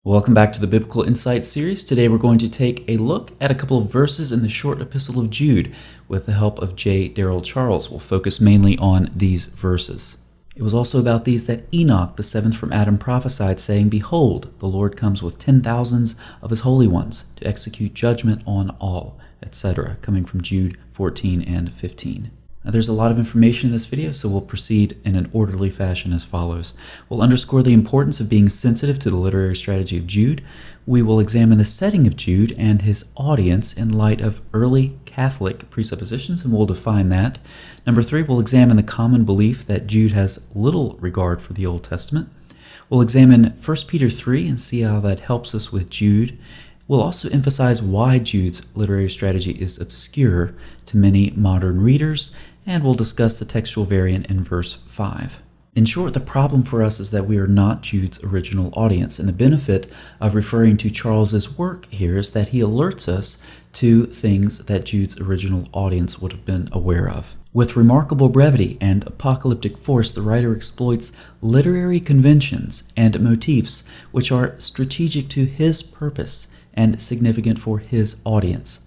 Welcome back to the Biblical Insight series. Today we're going to take a look at a couple of verses in the short epistle of Jude with the help of J. Darrell Charles. We'll focus mainly on these verses. It was also about these that Enoch, the seventh from Adam, prophesied, saying, "Behold, the Lord comes with 10,000s of his holy ones to execute judgment on all," etc., coming from Jude 14 and 15. Now, there's a lot of information in this video, so we'll proceed in an orderly fashion as follows. We'll underscore the importance of being sensitive to the literary strategy of Jude. We will examine the setting of Jude and his audience in light of early Catholic presuppositions, and we'll define that. Number 3, we'll examine the common belief that Jude has little regard for the Old Testament. We'll examine 1 Peter 3 and see how that helps us with Jude. We'll also emphasize why Jude's literary strategy is obscure to many modern readers, and we'll discuss the textual variant in verse 5. In short, the problem for us is that we are not Jude's original audience, and the benefit of referring to Charles's work here is that he alerts us to things that Jude's original audience would have been aware of. With remarkable brevity and apocalyptic force, the writer exploits literary conventions and motifs which are strategic to his purpose and significant for his audience.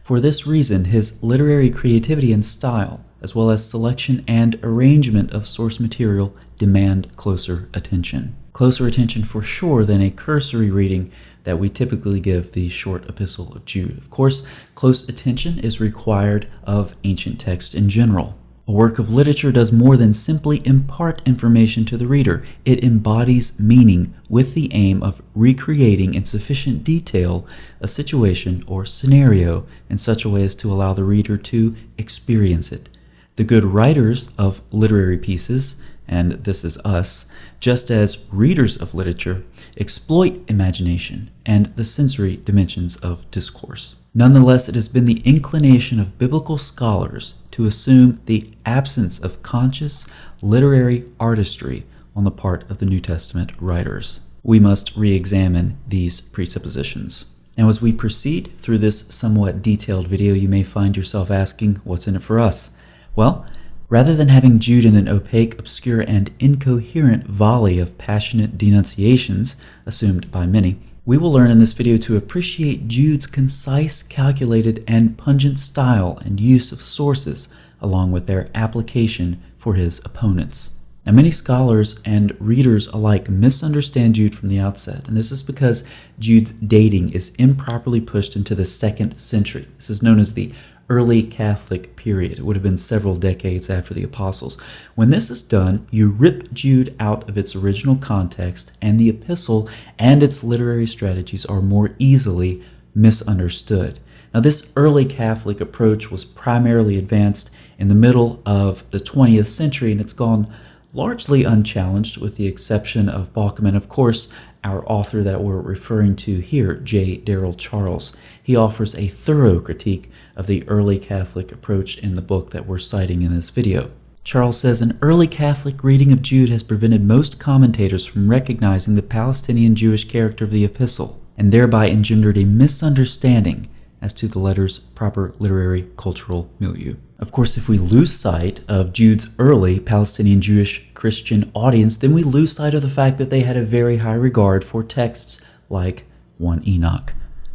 For this reason, his literary creativity and style, as well as selection and arrangement of source material, demand closer attention. Closer attention for sure than a cursory reading that we typically give the short epistle of Jude. Of course, close attention is required of ancient texts in general. A work of literature does more than simply impart information to the reader. It embodies meaning with the aim of recreating in sufficient detail a situation or scenario in such a way as to allow the reader to experience it. The good writers of literary pieces, and this is us, just as readers of literature, exploit imagination and the sensory dimensions of discourse. Nonetheless, it has been the inclination of biblical scholars to assume the absence of conscious literary artistry on the part of the New Testament writers. We must re-examine these presuppositions. Now, as we proceed through this somewhat detailed video, you may find yourself asking, what's in it for us? Well, rather than having Jude in an opaque, obscure, and incoherent volley of passionate denunciations, assumed by many, we will learn in this video to appreciate Jude's concise, calculated, and pungent style and use of sources, along with their application for his opponents. Now, many scholars and readers alike misunderstand Jude from the outset, and this is because Jude's dating is improperly pushed into the 2nd century. This is known as the early Catholic period. It would have been several decades after the apostles. When this is done, you rip Jude out of its original context, and the epistle and its literary strategies are more easily misunderstood. Now, this early Catholic approach was primarily advanced in the middle of the 20th century, and it's gone largely unchallenged with the exception of Bauckham and, of course, our author that we're referring to here, J. Darrell Charles. He offers a thorough critique of the early Catholic approach in the book that we're citing in this video. Charles says, an early Catholic reading of Jude has prevented most commentators from recognizing the Palestinian Jewish character of the epistle, and thereby engendered a misunderstanding as to the letter's proper literary cultural milieu. Of course, if we lose sight of Jude's early Palestinian Jewish Christian audience, then we lose sight of the fact that they had a very high regard for texts like 1 Enoch.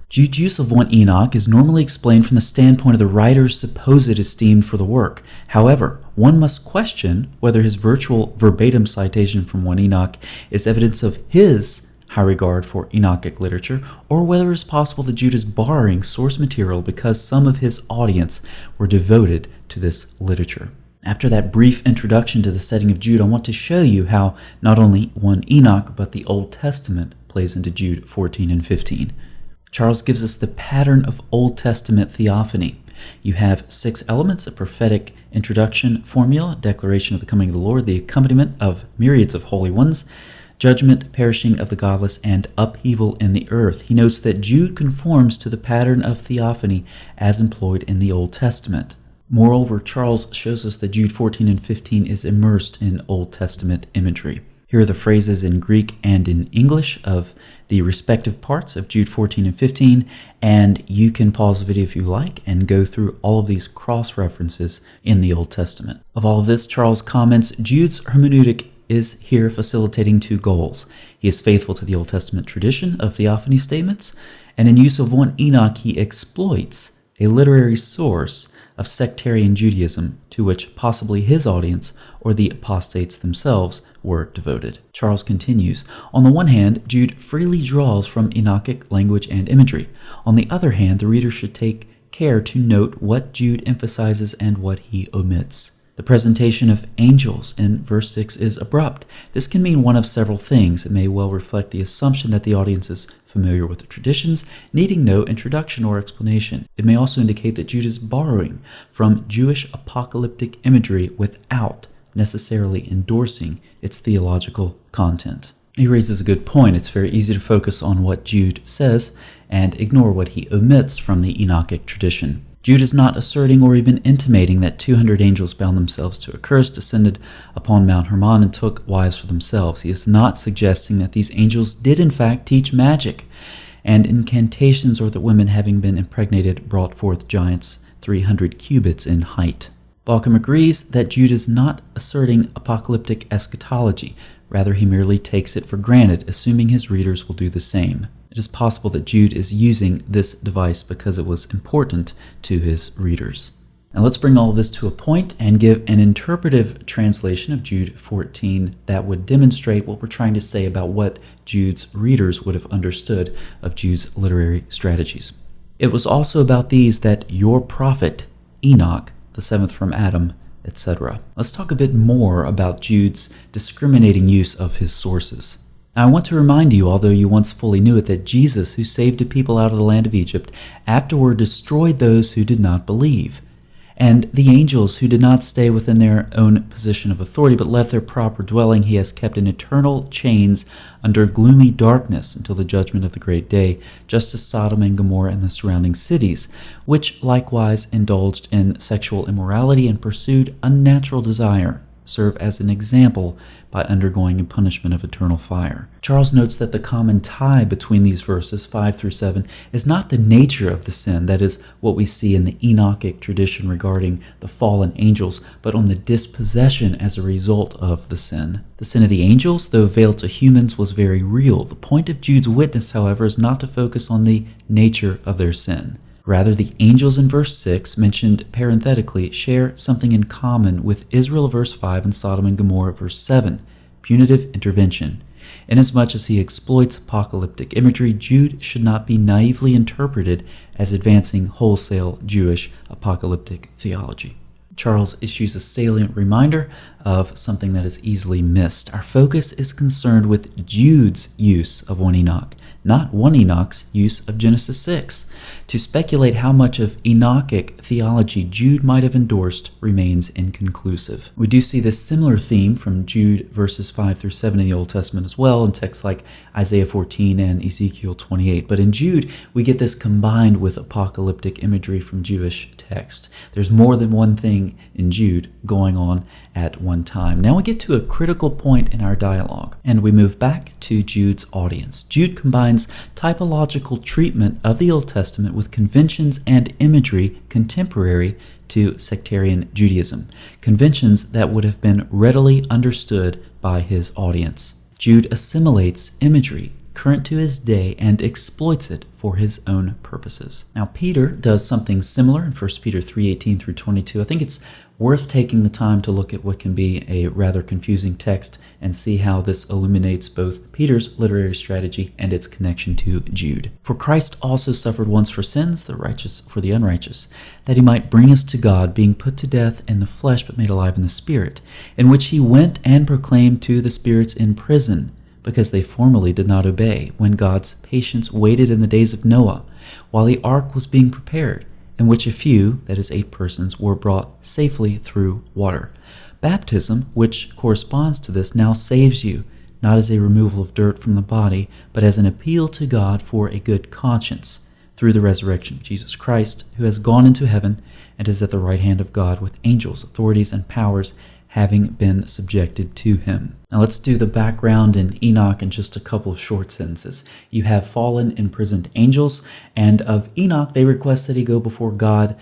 Jude's use of 1 Enoch is normally explained from the standpoint of the writer's supposed esteem for the work. However, one must question whether his virtual verbatim citation from 1 Enoch is evidence of his high regard for Enochic literature, or whether it's possible that Jude is borrowing source material because some of his audience were devoted to this literature. After that brief introduction to the setting of Jude, I want to show you how not only 1 Enoch, but the Old Testament plays into Jude 14 and 15. Charles gives us the pattern of Old Testament theophany. You have 6 elements: a prophetic introduction formula, declaration of the coming of the Lord, the accompaniment of myriads of holy ones, judgment, perishing of the godless, and upheaval in the earth. He notes that Jude conforms to the pattern of theophany as employed in the Old Testament. Moreover, Charles shows us that Jude 14 and 15 is immersed in Old Testament imagery. Here are the phrases in Greek and in English of the respective parts of Jude 14 and 15, and you can pause the video if you like and go through all of these cross-references in the Old Testament. Of all of this, Charles comments, Jude's hermeneutic is here facilitating two goals. He is faithful to the Old Testament tradition of Theophany statements, and in use of one Enoch, he exploits a literary source of sectarian Judaism to which possibly his audience or the apostates themselves were devoted. Charles continues, on the one hand, Jude freely draws from Enochic language and imagery. On the other hand, the reader should take care to note what Jude emphasizes and what he omits. The presentation of angels in verse 6 is abrupt. This can mean one of several things. It may well reflect the assumption that the audience is familiar with the traditions, needing no introduction or explanation. It may also indicate that Jude is borrowing from Jewish apocalyptic imagery without necessarily endorsing its theological content. He raises a good point. It's very easy to focus on what Jude says and ignore what he omits from the Enochic tradition. Jude is not asserting or even intimating that 200 angels bound themselves to a curse, descended upon Mount Hermon, and took wives for themselves. He is not suggesting that these angels did in fact teach magic and incantations, or that women having been impregnated brought forth giants 300 cubits in height. Balcom agrees that Jude is not asserting apocalyptic eschatology. Rather, he merely takes it for granted, assuming his readers will do the same. It is possible that Jude is using this device because it was important to his readers. Now let's bring all of this to a point and give an interpretive translation of Jude 14 that would demonstrate what we're trying to say about what Jude's readers would have understood of Jude's literary strategies. It was also about these that your prophet, Enoch, the seventh from Adam, etc. Let's talk a bit more about Jude's discriminating use of his sources. Now, I want to remind you, although you once fully knew it, that Jesus, who saved a people out of the land of Egypt, afterward destroyed those who did not believe. And the angels who did not stay within their own position of authority, but left their proper dwelling, he has kept in eternal chains under gloomy darkness until the judgment of the great day, just as Sodom and Gomorrah and the surrounding cities, which likewise indulged in sexual immorality and pursued unnatural desire, serve as an example by undergoing a punishment of eternal fire. Charles notes that the common tie between these verses 5 through 7 is not the nature of the sin, that is what we see in the Enochic tradition regarding the fallen angels, but on the dispossession as a result of the sin. The sin of the angels, though veiled to humans, was very real. The point of Jude's witness, however, is not to focus on the nature of their sin. Rather, the angels in verse 6, mentioned parenthetically, share something in common with Israel verse 5 and Sodom and Gomorrah verse 7, punitive intervention. Inasmuch as he exploits apocalyptic imagery, Jude should not be naively interpreted as advancing wholesale Jewish apocalyptic theology. Charles issues a salient reminder of something that is easily missed. Our focus is concerned with Jude's use of 1 Enoch, not 1 Enoch's use of Genesis 6. To speculate how much of Enochic theology Jude might have endorsed remains inconclusive. We do see this similar theme from Jude verses 5 through 7 in the Old Testament as well, in texts like Isaiah 14 and Ezekiel 28. But in Jude, we get this combined with apocalyptic imagery from Jewish text. There's more than one thing in Jude going on at one time. Now we get to a critical point in our dialogue, and we move back to Jude's audience. Jude combines typological treatment of the Old Testament with conventions and imagery contemporary to sectarian Judaism, conventions that would have been readily understood by his audience. Jude assimilates imagery current to his day and exploits it for his own purposes. Now, Peter does something similar in 1 Peter 3:18 through 22. I think it's worth taking the time to look at what can be a rather confusing text and see how this illuminates both Peter's literary strategy and its connection to Jude. For Christ also suffered once for sins, the righteous for the unrighteous, that he might bring us to God, being put to death in the flesh but made alive in the Spirit, in which he went and proclaimed to the spirits in prison, because they formerly did not obey, when God's patience waited in the days of Noah, while the ark was being prepared, in which a few, that is 8 persons, were brought safely through water. Baptism, which corresponds to this, now saves you, not as a removal of dirt from the body, but as an appeal to God for a good conscience, through the resurrection of Jesus Christ, who has gone into heaven and is at the right hand of God, with angels, authorities, and powers having been subjected to him. Now let's do the background in Enoch in just a couple of short sentences. You have fallen, imprisoned angels, and of Enoch they request that he go before God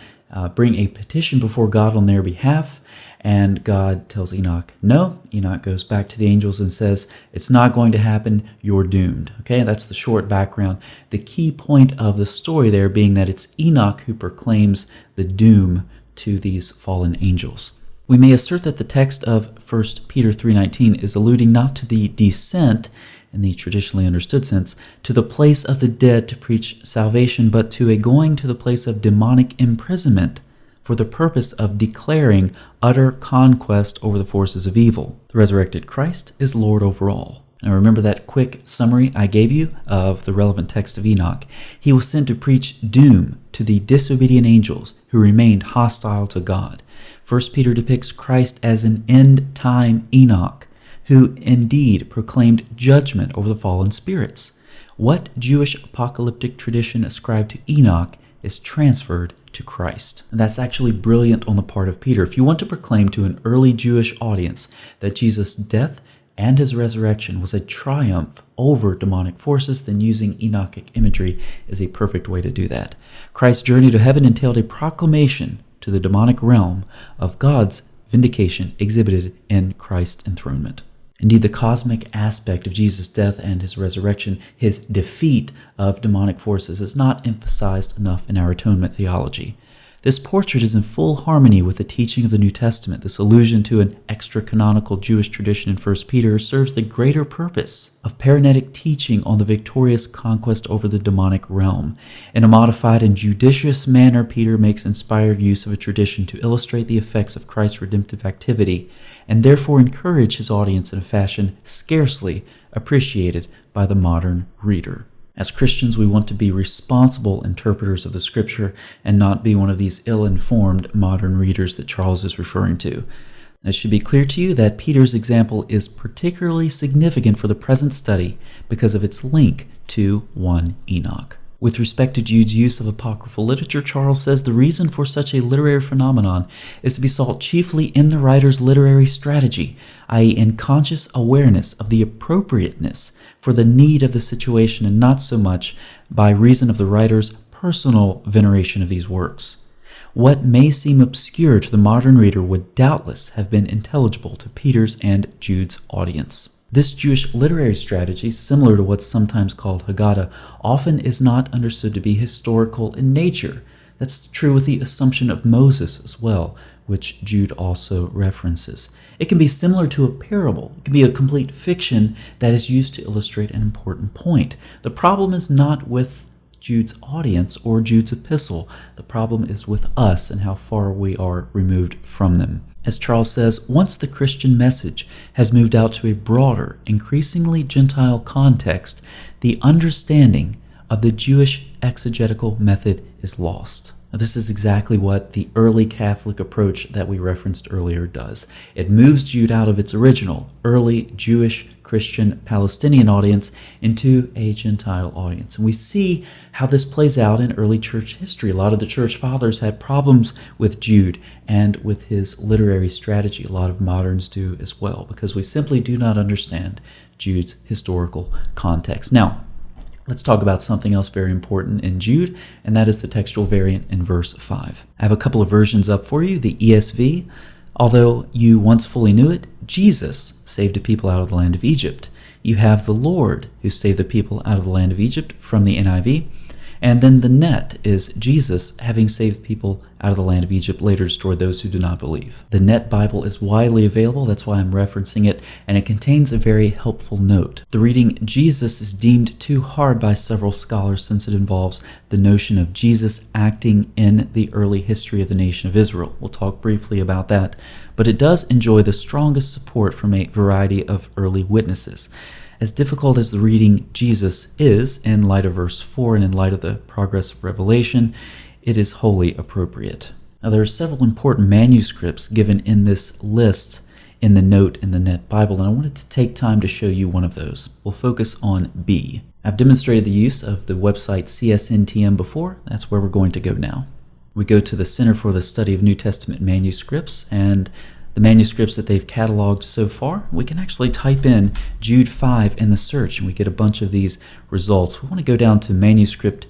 bring a petition before God on their behalf, and God tells Enoch no. Enoch goes back to the angels and says, it's not going to happen, you're doomed. Okay, that's the short background. The key point of the story there being that it's Enoch who proclaims the doom to these fallen angels. We may assert that the text of 1 Peter 3:19 is alluding not to the descent, in the traditionally understood sense, to the place of the dead to preach salvation, but to a going to the place of demonic imprisonment for the purpose of declaring utter conquest over the forces of evil. The resurrected Christ is Lord over all. Now remember that quick summary I gave you of the relevant text of Enoch. He was sent to preach doom to the disobedient angels who remained hostile to God. 1 Peter depicts Christ as an end-time Enoch, who indeed proclaimed judgment over the fallen spirits. What Jewish apocalyptic tradition ascribed to Enoch is transferred to Christ. And that's actually brilliant on the part of Peter. If you want to proclaim to an early Jewish audience that Jesus' death and his resurrection was a triumph over demonic forces, then using Enochic imagery is a perfect way to do that. Christ's journey to heaven entailed a proclamation to the demonic realm of God's vindication exhibited in Christ's enthronement. Indeed, the cosmic aspect of Jesus' death and his resurrection, his defeat of demonic forces, is not emphasized enough in our atonement theology. This portrait is in full harmony with the teaching of the New Testament. This allusion to an extra-canonical Jewish tradition in 1 Peter serves the greater purpose of paranetic teaching on the victorious conquest over the demonic realm. In a modified and judicious manner, Peter makes inspired use of a tradition to illustrate the effects of Christ's redemptive activity, and therefore encourage his audience in a fashion scarcely appreciated by the modern reader. As Christians, we want to be responsible interpreters of the Scripture and not be one of these ill-informed modern readers that Charles is referring to. It should be clear to you that Peter's example is particularly significant for the present study because of its link to 1 Enoch. With respect to Jude's use of apocryphal literature, Charles says the reason for such a literary phenomenon is to be sought chiefly in the writer's literary strategy, i.e. in conscious awareness of the appropriateness for the need of the situation and not so much by reason of the writer's personal veneration of these works. What may seem obscure to the modern reader would doubtless have been intelligible to Peter's and Jude's audience. This Jewish literary strategy, similar to what's sometimes called Haggadah, often is not understood to be historical in nature. That's true with the Assumption of Moses as well, which Jude also references. It can be similar to a parable. It can be a complete fiction that is used to illustrate an important point. The problem is not with Jude's audience or Jude's epistle. The problem is with us and how far we are removed from them. As Charles says, once the Christian message has moved out to a broader, increasingly Gentile context, the understanding of the Jewish exegetical method is lost. Now, this is exactly what the early Catholic approach that we referenced earlier does. It moves Jude out of its original, early Jewish, Christian, Palestinian audience into a Gentile audience. And we see how this plays out in early church history. A lot of the church fathers had problems with Jude and with his literary strategy. A lot of moderns do as well, because we simply do not understand Jude's historical context. Now, let's talk about something else very important in Jude, and that is the textual variant in verse 5. I have a couple of versions up for you. The ESV, although you once fully knew it, Jesus saved a people out of the land of Egypt. You have the Lord who saved the people out of the land of Egypt from the NIV. And then the net is Jesus having saved people out of the land of Egypt, later restored those who do not believe. The net Bible is widely available, that's why I'm referencing it, and it contains a very helpful note. The reading Jesus is deemed too hard by several scholars since it involves the notion of Jesus acting in the early history of the nation of Israel. We'll talk briefly about that, but it does enjoy the strongest support from a variety of early witnesses. As difficult as the reading Jesus is, in light of verse 4 and in light of the progress of Revelation, it is wholly appropriate. Now, there are several important manuscripts given in this list in the note in the Net Bible, and I wanted to take time to show you one of those. We'll focus on B. I've demonstrated the use of the website CSNTM before. That's where we're going to go now. We go to the Center for the Study of New Testament Manuscripts, and the manuscripts that they've cataloged so far, we can actually type in Jude 5 in the search and we get a bunch of these results. We want to go down to manuscript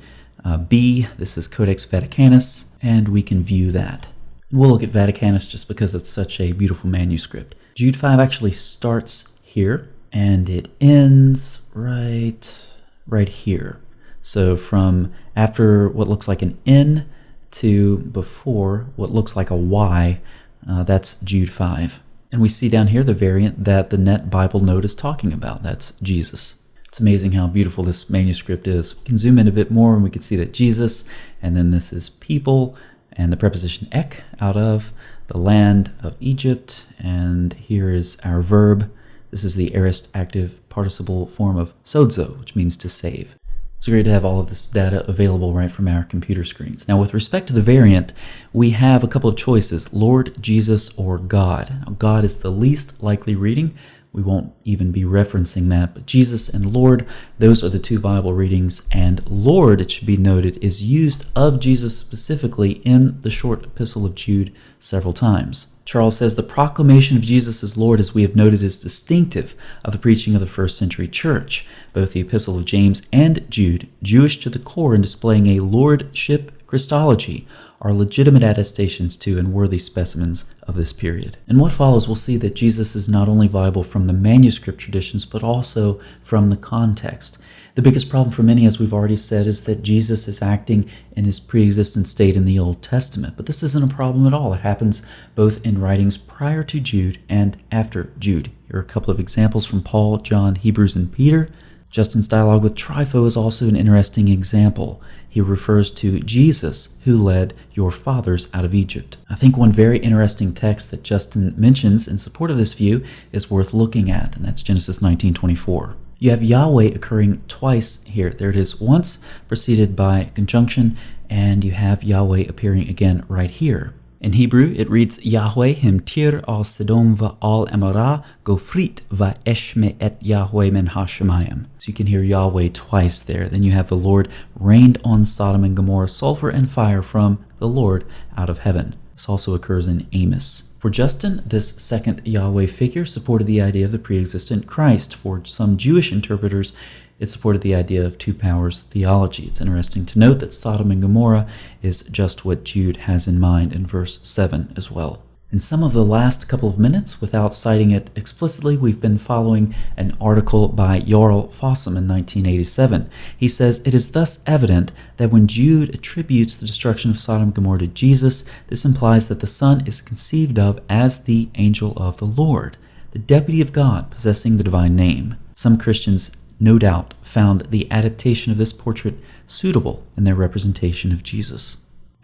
B, this is Codex Vaticanus, and we can view that. We'll look at Vaticanus just because it's such a beautiful manuscript. Jude 5 actually starts here, and it ends right here. So from after what looks like an N to before what looks like a Y, that's Jude 5. And we see down here the variant that the Net Bible Note is talking about. That's Jesus. It's amazing how beautiful this manuscript is. We can zoom in a bit more and we can see that Jesus, and then this is people, and the preposition ek, out of, the land of Egypt, and here is our verb. This is the aorist active participle form of sozo, which means to save. It's great to have all of this data available right from our computer screens. Now, with respect to the variant, we have a couple of choices, Lord, Jesus, or God. Now, God is the least likely reading. We won't even be referencing that, but Jesus and Lord, those are the two viable readings, and Lord, it should be noted, is used of Jesus specifically in the short epistle of Jude several times. Charles says, the proclamation of Jesus as Lord, as we have noted, is distinctive of the preaching of the first century church. Both the epistle of James and Jude, Jewish to the core in displaying a lordship Christology, are legitimate attestations to and worthy specimens of this period. In what follows, we'll see that Jesus is not only viable from the manuscript traditions, but also from the context. The biggest problem for many, as we've already said, is that Jesus is acting in his pre-existent state in the Old Testament. But this isn't a problem at all. It happens both in writings prior to Jude and after Jude. Here are a couple of examples from Paul, John, Hebrews, and Peter. Justin's dialogue with Trypho is also an interesting example. He refers to Jesus, who led your fathers out of Egypt. I think one very interesting text that Justin mentions in support of this view is worth looking at, and that's Genesis 19:24. You have Yahweh occurring twice here. There it is once, preceded by conjunction, and you have Yahweh appearing again right here. In Hebrew, it reads, Yahweh himtir al Sedom va al Amorah gofrit va eshme et Yahweh men hashemayim. So you can hear Yahweh twice there. Then you have the Lord rained on Sodom and Gomorrah sulfur and fire from the Lord out of heaven. This also occurs in Amos. For Justin, this second Yahweh figure supported the idea of the pre-existent Christ. For some Jewish interpreters, it supported the idea of two powers theology. It's interesting to note that Sodom and Gomorrah is just what Jude has in mind in verse 7 as well. In some of the last couple of minutes, without citing it explicitly, we've been following an article by Jarl Fossum in 1987. He says, it is thus evident that when Jude attributes the destruction of Sodom and Gomorrah to Jesus, this implies that the Son is conceived of as the angel of the Lord, the deputy of God possessing the divine name. Some Christians no doubt found the adaptation of this portrait suitable in their representation of Jesus.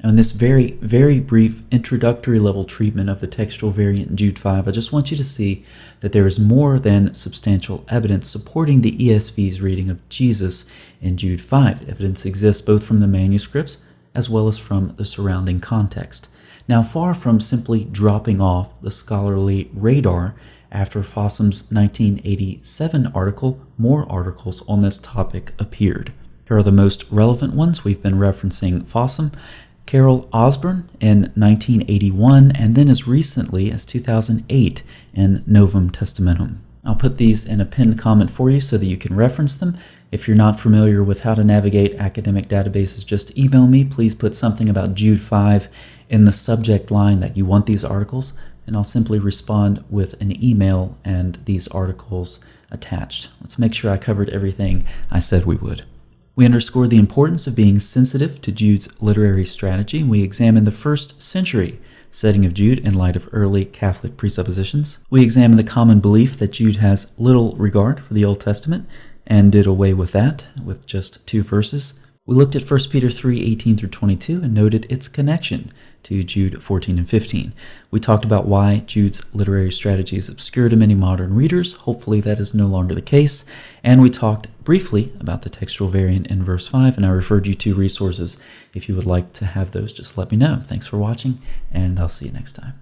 Now, in this very, very brief introductory level treatment of the textual variant in Jude 5, I just want you to see that there is more than substantial evidence supporting the ESV's reading of Jesus in Jude 5. The evidence exists both from the manuscripts as well as from the surrounding context. Now, far from simply dropping off the scholarly radar, after Fossum's 1987 article, more articles on this topic appeared. Here are the most relevant ones. We've been referencing Fossum, Carol Osborne in 1981, and then as recently as 2008 in Novum Testamentum. I'll put these in a pinned comment for you so that you can reference them. If you're not familiar with how to navigate academic databases, just email me. Please put something about Jude 5 in the subject line that you want these articles, and I'll simply respond with an email and these articles attached. Let's make sure I covered everything I said we would. We underscored the importance of being sensitive to Jude's literary strategy, and we examined the first century setting of Jude in light of early Catholic presuppositions. We examined the common belief that Jude has little regard for the Old Testament and did away with that with just 2 verses. We looked at 1 Peter 3:18 through 22 and noted its connection to Jude 14 and 15. We talked about why Jude's literary strategy is obscure to many modern readers. Hopefully that is no longer the case. And we talked briefly about the textual variant in verse 5, and I referred you to resources. If you would like to have those, just let me know. Thanks for watching, and I'll see you next time.